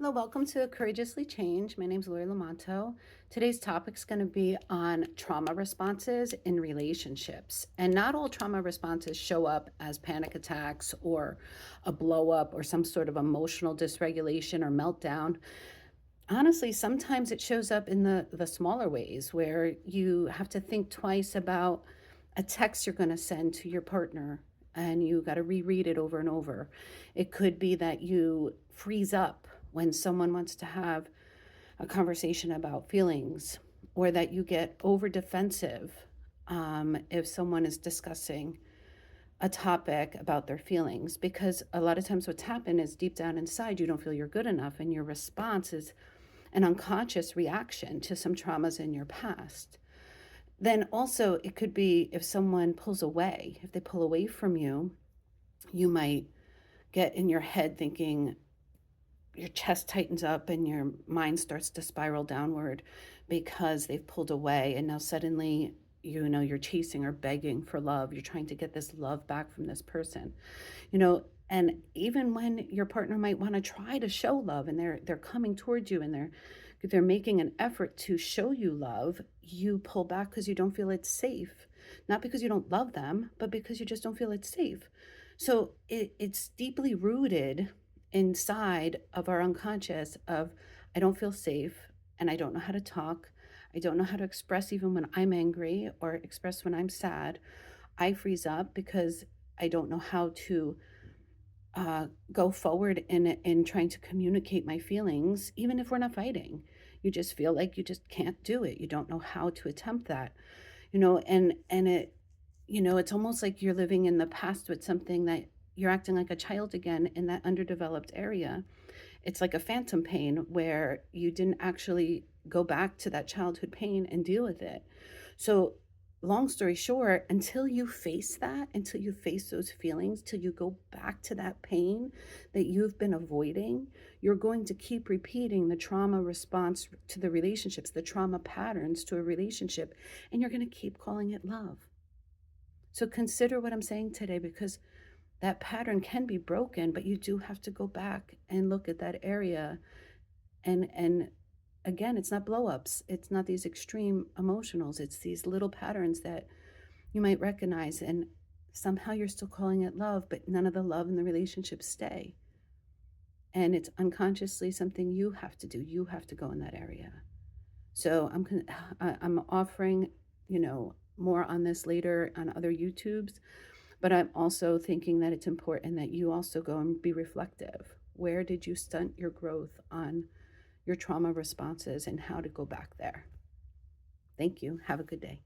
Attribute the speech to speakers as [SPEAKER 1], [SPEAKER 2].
[SPEAKER 1] Hello, welcome to Courageously Change. My name is Lori Lamonto. Today's topic is going to be on trauma responses in relationships. And not all trauma responses show up as panic attacks or a blow up or some sort of emotional dysregulation or meltdown. Honestly, sometimes it shows up in the smaller ways where you have to think twice about a text you're going to send to your partner and you got to reread it over and over. It could be that you freeze up when someone wants to have a conversation about feelings, or that you get over defensive if someone is discussing a topic about their feelings, because a lot of times what's happened is deep down inside you don't feel you're good enough, and your response is an unconscious reaction to some traumas in your past. Then also it could be if someone pulls away, if they pull away from you, you might get in your head thinking, your chest tightens up and your mind starts to spiral downward because they've pulled away, and now suddenly you're chasing or begging for love. You're trying to get this love back from this person. And even when your partner might want to try to show love, and they're coming towards you, and they're making an effort to show you love, you pull back because you don't feel it's safe. Not because you don't love them, but because you just don't feel it's safe. So it's deeply rooted inside of our unconscious of, I don't feel safe, and I don't know how to talk. I don't know how to express even when I'm angry, or express when I'm sad. I freeze up because I don't know how to go forward in trying to communicate my feelings, even if we're not fighting. You just feel like you just can't do it. You don't know how to attempt that, and it's almost like you're living in the past with something, that you're acting like a child again in that underdeveloped area. It's like a phantom pain where you didn't actually go back to that childhood pain and deal with it. So, long story short, until you face that, until you face those feelings, till you go back to that pain that you've been avoiding, you're going to keep repeating the trauma response to the relationships, the trauma patterns to a relationship, and you're going to keep calling it love. So consider what I'm saying today, because that pattern can be broken, but you do have to go back and look at that area. And again, it's not blow-ups. It's not these extreme emotionals. It's these little patterns that you might recognize, and somehow you're still calling it love, but none of the love in the relationship stay. And it's unconsciously something you have to do. You have to go in that area. So I'm offering, more on this later on other YouTubes, but I'm also thinking that it's important that you also go and be reflective. Where did you stunt your growth on your trauma responses, and how to go back there? Thank you. Have a good day.